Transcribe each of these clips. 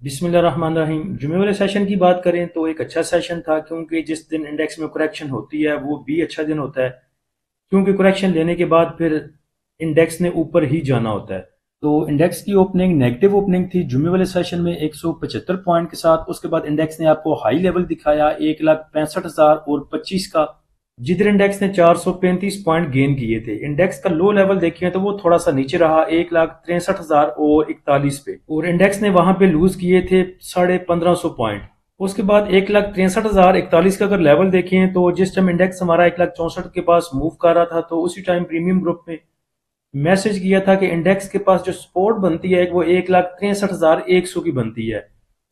बिस्मिल्लाहिर्रहमानिर्रहीम। जुमे वाले सेशन की बात करें तो एक अच्छा सेशन था, क्योंकि जिस दिन इंडेक्स में करेक्शन होती है वो भी अच्छा दिन होता है, क्योंकि करेक्शन लेने के बाद फिर इंडेक्स ने ऊपर ही जाना होता है। तो इंडेक्स की ओपनिंग नेगेटिव ओपनिंग थी जुमे वाले सेशन में 175 पॉइंट के साथ। उसके बाद इंडेक्स ने आपको हाई लेवल दिखाया 1,65,025 का, जिधर इंडेक्स ने 435 पॉइंट गेन किए थे। इंडेक्स का लो लेवल देखिए तो वो थोड़ा सा नीचे रहा 1,63,041 पे, और इंडेक्स ने वहां पे लूज किए थे 1550 पॉइंट। उसके बाद 1,63,041 का अगर लेवल देखें तो जिस टाइम इंडेक्स हमारा 1,64,000 के पास मूव कर रहा था, तो उसी टाइम प्रीमियम ग्रुप में मैसेज किया था कि इंडेक्स के पास जो सपोर्ट बनती है वो 1,63,100 की बनती है,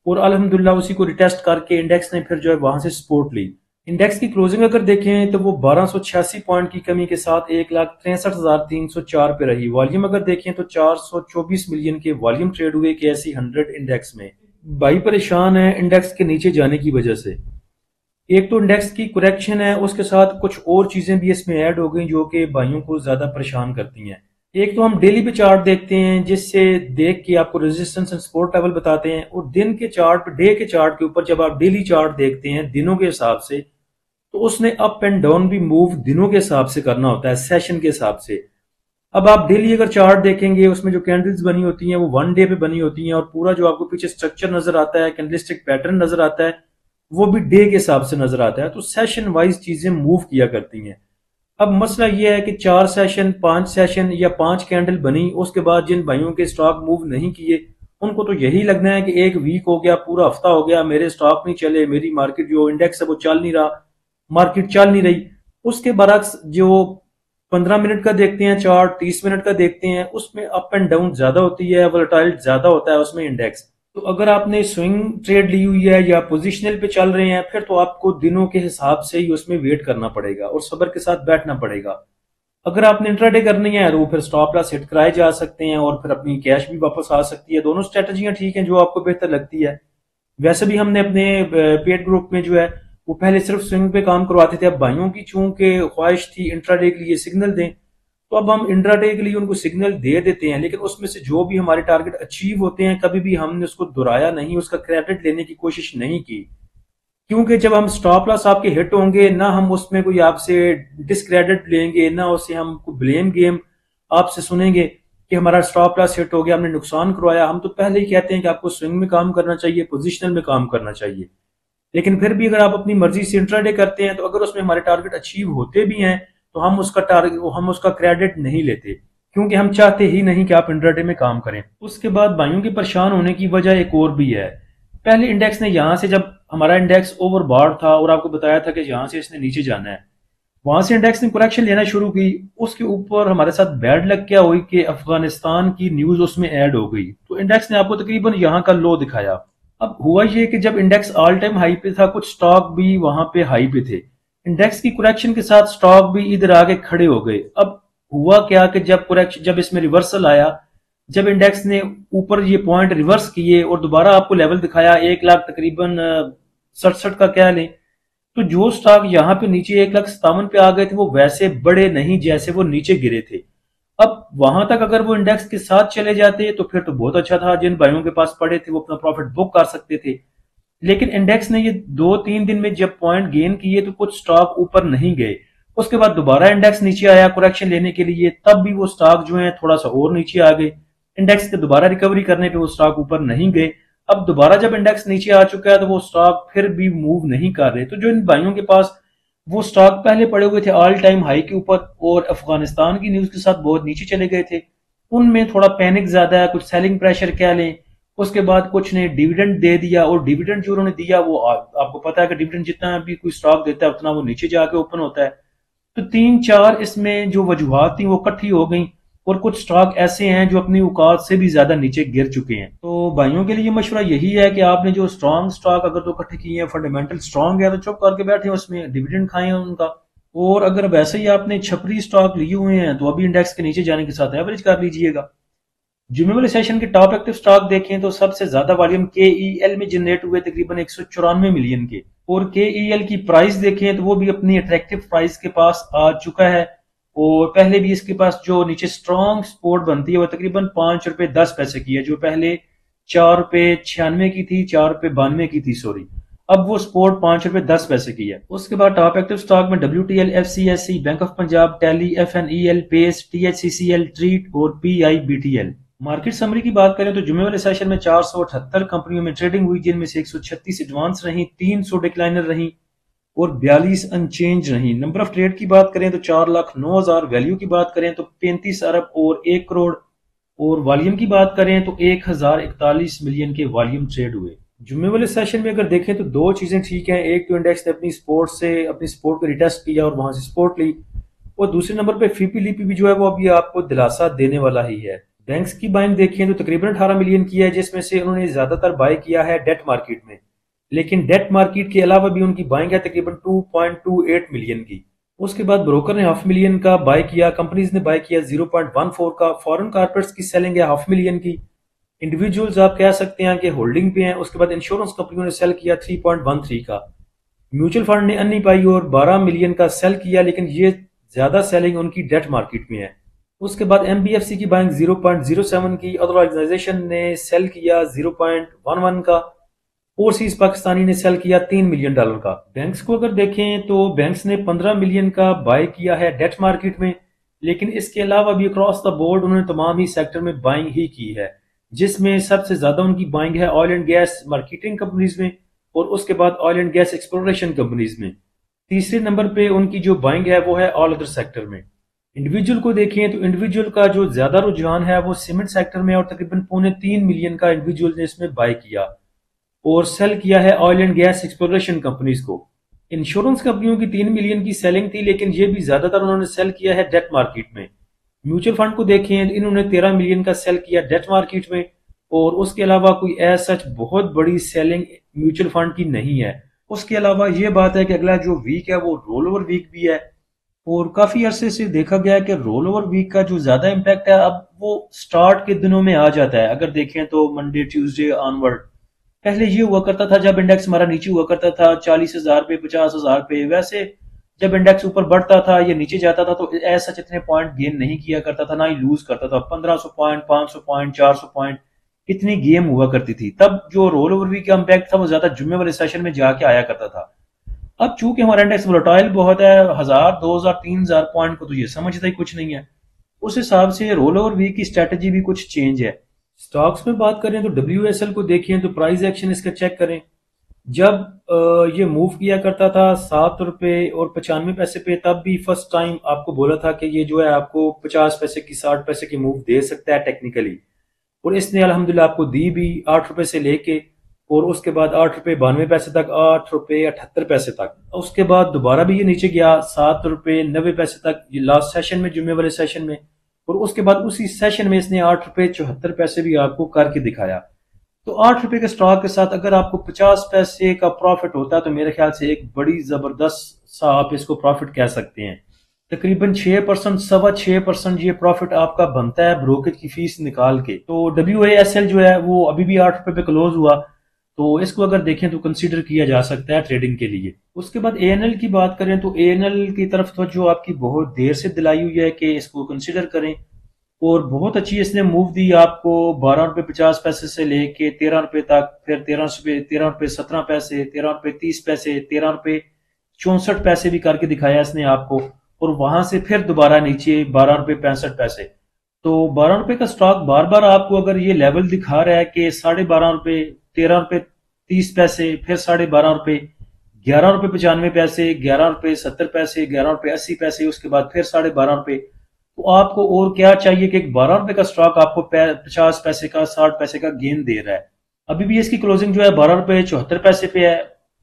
और अल्हम्दुलिल्लाह उसी को रिटेस्ट करके इंडेक्स ने फिर जो है वहां से सपोर्ट ली। इंडेक्स की क्लोजिंग अगर देखें तो वो 1286 पॉइंट की कमी के साथ 1,63,304 पे रही। वॉल्यूम अगर देखें तो 424 मिलियन के वॉल्यूम ट्रेड हुए KSE 100 इंडेक्स में। भाई परेशान है इंडेक्स के नीचे जाने की वजह से। एक तो इंडेक्स की करेक्शन है, उसके साथ कुछ और चीजें भी इसमें ऐड हो गई जो कि भाइयों को ज्यादा परेशान करती हैं। एक तो हम डेली पे चार्ट देखते हैं, जिससे देख के आपको रेजिस्टेंस एंड सपोर्ट लेवल बताते हैं, और दिन के चार्ट पे, डे के चार्ट के ऊपर जब आप डेली चार्ट देखते हैं दिनों के हिसाब से, तो उसने अप एंड डाउन भी मूव दिनों के हिसाब से करना होता है, सेशन के हिसाब से। अब आप डेली अगर चार्ट देखेंगे, उसमें जो कैंडल्स बनी होती हैं वो वन डे पे बनी होती हैं, और पूरा जो आपको पीछे स्ट्रक्चर नजर आता है, कैंडलस्टिक पैटर्न नजर आता है, वो भी डे के हिसाब से नजर आता है। तो सेशन वाइज चीजें मूव किया करती हैं। अब मसला यह है कि 4 सेशन, 5 सेशन या 5 कैंडल बनी, उसके बाद जिन भाइयों के स्टॉक मूव नहीं किए, उनको तो यही लगना है कि एक वीक हो गया, पूरा हफ्ता हो गया, मेरे स्टॉक नहीं चले, मेरी मार्केट जो इंडेक्स है वो चल नहीं रहा, मार्केट चल नहीं रही। उसके बरक्स जो 15 मिनट का देखते हैं चार्ट, 30 मिनट का देखते हैं, उसमें अप एंड डाउन ज्यादा होती है, वोलेटाइल ज्यादा होता है उसमें इंडेक्स। तो अगर आपने स्विंग ट्रेड ली हुई है या पोजिशनल पे चल रहे हैं, फिर तो आपको दिनों के हिसाब से ही उसमें वेट करना पड़ेगा और सब्र के साथ बैठना पड़ेगा। अगर आपने इंट्राडे करनी है तो फिर स्टॉप लॉस हिट कराए जा सकते हैं, और फिर अपनी कैश भी वापस आ सकती है। दोनों स्ट्रेटजियां ठीक हैं जो आपको बेहतर लगती है। वैसे भी हमने अपने पेड ग्रुप में जो है वो पहले सिर्फ स्विंग पे काम करवाते थे। अब भाइयों की चूंकि ख्वाहिश थी इंट्राडे के लिए सिग्नल दें, तो अब हम इंट्राडे के लिए उनको सिग्नल दे देते हैं, लेकिन उसमें से जो भी हमारे टारगेट अचीव होते हैं कभी भी हमने उसको दोहराया नहीं, उसका क्रेडिट लेने की कोशिश नहीं की। क्योंकि जब हम स्टॉप लॉस आपके हिट होंगे ना, हम उसमें कोई आपसे डिसक्रेडिट लेंगे ना, उससे हम ब्लेम गेम आपसे सुनेंगे कि हमारा स्टॉप लॉस हिट हो गया, हमने नुकसान करवाया। हम तो पहले ही कहते हैं कि आपको स्विंग में काम करना चाहिए, पोजिशनल में काम करना चाहिए। लेकिन फिर भी अगर आप अपनी मर्जी से इंट्राडे करते हैं, तो अगर उसमें हमारे टारगेट अचीव होते भी हैं, तो हम उसका क्रेडिट नहीं लेते, क्योंकि हम चाहते ही नहीं कि आप इंट्राडे में काम करें। उसके बाद भाइयों के परेशान होने की वजह एक और भी है। पहले इंडेक्स ने यहां से, जब हमारा इंडेक्स ओवरबॉट था और आपको बताया था कि यहां से इसने नीचे जाना है, वहां से इंडेक्स ने करेक्शन लेना शुरू की। उसके ऊपर हमारे साथ बैड लक क्या हुई कि अफगानिस्तान की न्यूज उसमें ऐड हो गई, तो इंडेक्स ने आपको तकरीबन यहां का लो दिखाया। अब हुआ ये कि जब इंडेक्स ऑल टाइम हाई पे था, कुछ स्टॉक भी वहां पे हाई पे थे, इंडेक्स की करेक्शन के साथ स्टॉक भी इधर आके खड़े हो गए। अब हुआ क्या कि जब इसमें रिवर्सल आया, जब इंडेक्स ने ऊपर ये पॉइंट रिवर्स किए और दोबारा आपको लेवल दिखाया 1 लाख तकरीबन 67 का कह लें, तो जो स्टॉक यहाँ पे नीचे 1,57,000 पे आ गए थे, वो वैसे बड़े नहीं जैसे वो नीचे गिरे थे। अब वहां तक अगर वो इंडेक्स के साथ चले जाते तो फिर तो बहुत अच्छा था, जिन भाइयों के पास पड़े थे वो अपना प्रॉफिट बुक कर सकते थे। लेकिन इंडेक्स ने ये 2-3 दिन में जब पॉइंट गेन किए तो कुछ स्टॉक ऊपर नहीं गए। उसके बाद दोबारा इंडेक्स नीचे आया करेक्शन लेने के लिए, तब भी वो स्टॉक जो है थोड़ा सा और नीचे आ गए। इंडेक्स के दोबारा रिकवरी करने पे वो स्टॉक ऊपर नहीं गए। अब दोबारा जब इंडेक्स नीचे आ चुका है तो वो स्टॉक फिर भी मूव नहीं कर रहे। तो जो इन भाइयों के पास वो स्टॉक पहले पड़े हुए थे ऑल टाइम हाई के ऊपर और अफगानिस्तान की न्यूज के साथ बहुत नीचे चले गए थे, उनमें थोड़ा पैनिक ज्यादा है, कुछ सेलिंग प्रेशर कह लें। उसके बाद कुछ ने डिविडेंड दे दिया, और डिविडेंड जो उन्होंने दिया वो आपको पता है कि डिविडेंड जितना भी कोई स्टॉक देता है उतना वो नीचे जाके ओपन होता है। तो 3-4 इसमें जो वजूहत थी वो इकट्ठी हो गई, और कुछ स्टॉक ऐसे हैं जो अपनी औकात से भी ज्यादा नीचे गिर चुके हैं। तो भाइयों के लिए मशवरा यही है कि आपने जो स्ट्रॉन्ग स्टॉक अगर तो इकट्ठे किए हैं, फंडामेंटल स्ट्रॉन्ग है, तो चुप करके बैठे, उसमें डिविडेंड खाएं उनका। और अगर वैसे ही आपने छपरी स्टॉक लिए हुए हैं तो अभी इंडेक्स के नीचे जाने के साथ एवरेज कर लीजिएगा। जुमे वाले सेशन के टॉप एक्टिव स्टॉक देखें तो सबसे ज्यादा वॉल्यूम KEL में जनरेट हुए तकरीबन 194 मिलियन के, और KEL की प्राइस देखें तो वो भी अपनी अट्रैक्टिव प्राइस के पास आ चुका है। और पहले भी इसके पास जो नीचे स्ट्रॉन्ग सपोर्ट बनती है वो तकरीबन ₹5.10 की है, जो पहले ₹4.96 की थी, ₹4.92 की थी, सॉरी। अब वो स्पोर्ट ₹5.10 की है। उसके बाद टॉप एक्टिव स्टॉक में WTL, FCSE, bank of Punjab, टेली, FNEL, पेस, THCCL, ट्रीट और PIBTL। मार्केट समरी की बात करें तो जुमे वाले सेशन में 478 कंपनियों में ट्रेडिंग हुई, जिनमें से 136 एडवांस रही, 300 डिक्लाइनर रही और 42 अनचेंज रही। नंबर ऑफ ट्रेड की बात करें तो 4,09,000, वैल्यू की बात करें तो 35 अरब और 1 करोड़, और वॉल्यूम की बात करें तो 1041 मिलियन के वॉल्यूम ट्रेड हुए। जुम्मे वाले सेशन में अगर देखें तो दो चीजें ठीक हैं। एक तो इंडेक्स ने अपनी स्पोर्ट को रिटेस्ट किया और वहां से सपोर्ट ली, और दूसरे नंबर पे फीपी लीपी भी जो है वो अभी आपको दिलासा देने वाला ही है। बैंक्स की बाइंग देखिए तो तकरीबन 18 मिलियन की है, जिसमें से उन्होंने ज्यादातर बाय किया है डेट मार्केट में, लेकिन डेट मार्केट के अलावा भी उनकी बाइंग है तकरीबन 2.28 मिलियन की। उसके बाद ब्रोकर ने हाफ मिलियन का बाय किया, कंपनीज ने बाय किया 0.14 का, फॉरेन कारपोरेट्स की सेलिंग है हाफ मिलियन की, इंडिविजुअल्स आप कह सकते हैं कि होल्डिंग पे हैं। उसके बाद इंश्योरेंस कंपनियों ने सेल किया 3.13 का, म्यूचुअल फंड ने अन्नी पाई और 12 मिलियन का सेल किया, लेकिन ये ज्यादा सेलिंग उनकी डेट मार्केट में है। उसके बाद एमबीएफसी की बाइंग 0.07 की, अदर ऑर्गेनाइजेशन ने सेल किया 0.11 का, ओवरसीज पाकिस्तानी ने सेल किया $3 मिलियन का। बैंक्स को अगर देखें तो बैंक्स ने 15 मिलियन का बाय किया है डेट मार्केट में, लेकिन इसके अलावा भी अक्रॉस द बोर्ड उन्होंने तमाम ही सेक्टर में बाइंग ही की है, जिसमें सबसे ज्यादा उनकी बाइंग है oil and gas marketing companies में, और उसके बाद oil and gas exploration companies में। तीसरे नंबर पे उनकी जो बाइंग है वो है ऑल अदर सेक्टर में। इंडिविजुअल को देखें तो इंडिविजुअल का जो ज्यादा रुझान है वो सीमेंट सेक्टर में, और तकरीबन 3.25 मिलियन का इंडिविजुअल ने इसमें बाय किया और सेल किया है oil and gas exploration companies को। इंश्योरेंस कंपनियों की 3 मिलियन की सेलिंग थी, लेकिन ये भी ज्यादातर उन्होंने सेल किया है डेट मार्केट में। म्यूचुअल फंड को देखें, इन्होंने 13 मिलियन का सेल किया डेट मार्केट में, और उसके अलावा कोई ऐसा सच बहुत बड़ी सेलिंग म्यूचुअल फंड की नहीं है। उसके अलावा ये बात है कि अगला जो वीक है वो रोल ओवर वीक भी है, और काफी अरसे से देखा गया है कि रोल ओवर वीक का जो ज्यादा इम्पैक्ट है अब वो स्टार्ट के दिनों में आ जाता है। अगर देखें तो मंडे ट्यूसडे ऑनवर्ड, पहले ये हुआ करता था जब इंडेक्स हमारा नीचे हुआ करता था 40,000 पे, 50,000 पे, वैसे जब इंडेक्स ऊपर बढ़ता था या नीचे जाता था तो ऐसा इतने पॉइंट गेन नहीं किया करता था, ना ही लूज करता था। 1500 पॉइंट, 500 पॉइंट, 400 पॉइंट, इतनी गेम हुआ करती थी। तब जो रोल ओवर वीक का इम्पैक्ट था वो ज्यादा जुम्मे वाले सेशन में जाके आया करता था। अब चूंकि हमारा इंडेक्स वोलेटाइल बहुत है, 1000, 2000, 3000 पॉइंट को तो ये समझता ही कुछ नहीं है, उस हिसाब से रोल ओवर वीक की स्ट्रेटेजी भी कुछ चेंज है। स्टॉक्स में बात करें तो WSL को देखें तो प्राइस एक्शन इसका चेक करें। जब ये मूव किया करता था ₹7.95 पे, तब भी फर्स्ट टाइम आपको बोला था कि ये जो है आपको 50 पैसे की, 60 पैसे की मूव दे सकता है टेक्निकली, और इसने अल्हम्दुलिल्लाह आपको दी भी ₹8 से लेके, और उसके बाद ₹8.92 तक, ₹8.78 तक। उसके बाद दोबारा भी ये नीचे गया ₹7.90 तक, ये लास्ट सेशन में, जुम्मे वाले सेशन में, और उसके बाद उसी सेशन में इसने ₹8.74 भी आपको करके दिखाया। तो ₹8 के स्टॉक के साथ अगर आपको 50 पैसे का प्रॉफिट होता है तो मेरे ख्याल से एक बड़ी जबरदस्त सा आप इसको प्रॉफिट कह सकते हैं। तकरीबन 6%, 6.25% ये प्रॉफिट आपका बनता है ब्रोकेज की फीस निकाल के। तो WASL जो है वो अभी भी ₹8 पे क्लोज हुआ, तो इसको अगर देखें तो कंसीडर किया जा सकता है ट्रेडिंग के लिए। उसके बाद ANL की बात करें तो ANL की तरफ तो जो आपकी बहुत देर से दिलाई हुई है कि इसको कंसीडर करें, और बहुत अच्छी इसने मूव दी आपको ₹12.50 से लेके ₹13 तक, फिर ₹13.17, ₹13.30, ₹13.64 भी करके दिखाया इसने आपको, और वहां से फिर दोबारा नीचे ₹12.65। तो ₹12 का स्टॉक बार बार आपको अगर ये लेवल दिखा रहा है कि ₹12.5, ₹13.30, फिर ₹12.5, ₹11.95, ₹11.70, ₹11.80, उसके बाद फिर ₹12.5, तो आपको और क्या चाहिए कि ₹12 का स्टॉक आपको 50 पैसे का, 60 पैसे का गेन दे रहा है। अभी भी इसकी क्लोजिंग जो है ₹12.74 पे है।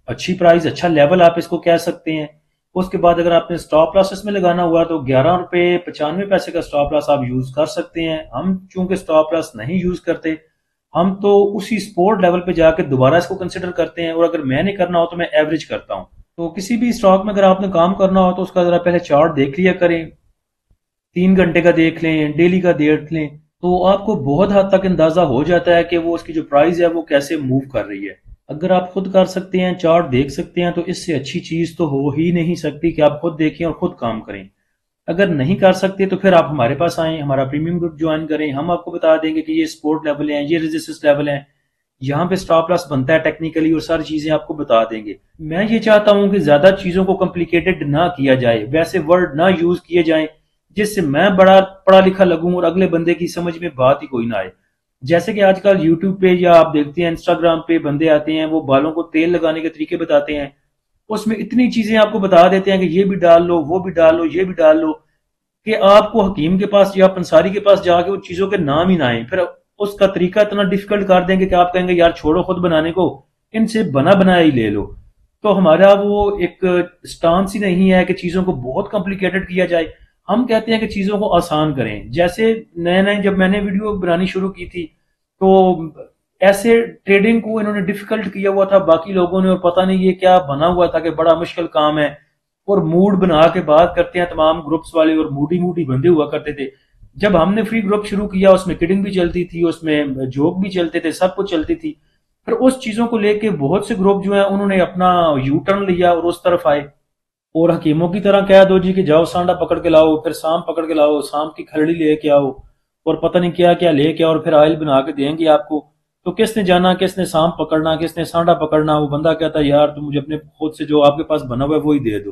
अच्छी प्राइस, अच्छा लेवल आप इसको कह सकते हैं। उसके बाद अगर आपने स्टॉप लॉस इसमें लगाना हुआ तो ₹11.95 का स्टॉप लॉस आप यूज कर सकते हैं। हम चूंकि स्टॉप लॉस नहीं यूज करते, हम तो उसी सपोर्ट लेवल पे जाकर दोबारा इसको कंसिडर करते हैं, और अगर मैंने करना हो तो मैं एवरेज करता हूं। तो किसी भी स्टॉक में अगर आपने काम करना हो तो उसका जरा पहले चार्ट देख लिया करें, 3 घंटे का देख लें, डेली का देख लें, तो आपको बहुत हद तक अंदाजा हो जाता है कि वो उसकी जो प्राइस है वो कैसे मूव कर रही है। अगर आप खुद कर सकते हैं, चार्ट देख सकते हैं, तो इससे अच्छी चीज तो हो ही नहीं सकती कि आप खुद देखें और खुद काम करें। अगर नहीं कर सकते तो फिर आप हमारे पास आएं, हमारा प्रीमियम ग्रुप ज्वाइन करें। हम आपको बता देंगे कि ये सपोर्ट लेवल है, ये रेजिस्टेंस लेवल है, यहाँ पे स्टॉप लॉस बनता है टेक्निकली, और सारी चीजें आपको बता देंगे। मैं ये चाहता हूँ कि ज्यादा चीजों को कॉम्प्लिकेटेड ना किया जाए, वैसे वर्ड ना यूज किए जाएं जिससे मैं बड़ा पढ़ा लिखा लगूं और अगले बंदे की समझ में बात ही कोई ना आए। जैसे कि आजकल यूट्यूब पे या आप देखते हैं इंस्टाग्राम पे बंदे आते हैं, वो बालों को तेल लगाने के तरीके बताते हैं, उसमें इतनी चीजें आपको बता देते हैं कि ये भी डाल लो, वो भी डाल लो, ये भी डाल लो, कि आपको हकीम के पास या पंसारी के पास जाके वो चीजों के नाम ही ना आए। फिर उसका तरीका इतना डिफिकल्ट कर देंगे कि आप कहेंगे यार छोड़ो खुद बनाने को, इनसे बना बनाया ही ले लो। तो हमारा वो एक स्टांस ही नहीं है कि चीजों को बहुत कॉम्प्लिकेटेड किया जाए। हम कहते हैं कि चीजों को आसान करें। जैसे नए नए जब मैंने वीडियो बनानी शुरू की थी, तो ऐसे ट्रेडिंग को इन्होंने डिफिकल्ट किया हुआ था बाकी लोगों ने, और पता नहीं ये क्या बना हुआ था कि बड़ा मुश्किल काम है, और मूड बना के बात करते हैं तमाम ग्रुप्स वाले, और मूडी मूडी बंधे हुआ करते थे। जब हमने फ्री ग्रुप शुरू किया, उसमें किडिंग भी चलती थी, उसमें जोक भी चलते थे, सब कुछ चलती थी। फिर उस चीजों को लेके बहुत से ग्रुप जो है उन्होंने अपना यू टर्न लिया और उस तरफ आए, और हकीमों की तरह कह दो जी कि जाओ सांडा पकड़ के लाओ, फिर सांप पकड़ के लाओ, सांप की खलड़ी लेके आओ, और पता नहीं क्या क्या लेके आओ, और फिर ऑयल बना के देंगे आपको। तो किसने जाना, किसने सांप पकड़ना, किसने सांडा पकड़ना। वो बंदा कहता है यार तुम मुझे अपने खुद से जो आपके पास बना हुआ है वो ही दे दो।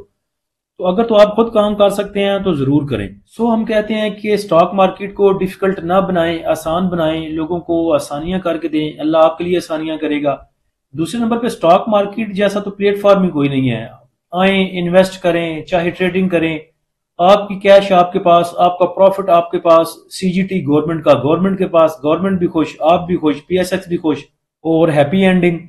तो अगर तो आप खुद काम कर सकते हैं तो जरूर करें। सो हम कहते हैं कि स्टॉक मार्केट को डिफिकल्ट ना बनाएं, आसान बनाएं, लोगों को आसानियां करके दें, अल्लाह आपके लिए आसानियां करेगा। दूसरे नंबर पे स्टॉक मार्केट जैसा तो प्लेटफॉर्म ही कोई नहीं है। आए, इन्वेस्ट करें, चाहे ट्रेडिंग करें, आपकी कैश आपके पास, आपका प्रॉफिट आपके पास, सीजीटी गवर्नमेंट का गवर्नमेंट के पास, गवर्नमेंट भी खुश, आप भी खुश, पीएसएक्स भी खुश, और हैप्पी एंडिंग।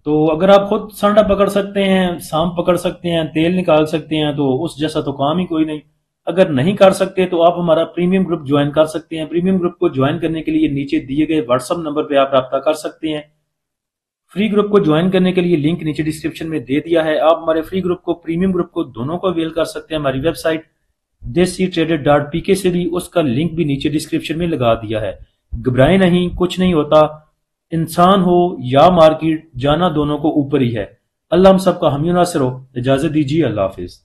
तो अगर आप खुद सांडा पकड़ सकते हैं, सांप पकड़ सकते हैं, तेल निकाल सकते हैं, तो उस जैसा तो काम ही कोई नहीं। अगर नहीं कर सकते तो आप हमारा प्रीमियम ग्रुप ज्वाइन कर सकते हैं। प्रीमियम ग्रुप को ज्वाइन करने के लिए नीचे दिए गए व्हाट्सएप नंबर पे आप रब्ता कर सकते हैं। फ्री ग्रुप को ज्वाइन करने के लिए लिंक नीचे डिस्क्रिप्शन में दे दिया है। आप हमारे फ्री ग्रुप को, प्रीमियम ग्रुप को, दोनों को अवेल कर सकते हैं हमारी वेबसाइट desitrader.pk से भी। उसका लिंक भी नीचे डिस्क्रिप्शन में लगा दिया है। घबराएं नहीं, कुछ नहीं होता। इंसान हो या मार्केट, जाना दोनों को ऊपर ही है। अल्लाह हम सबका हामी नासिर हो। इजाजत दीजिए, अल्लाह हाफिज।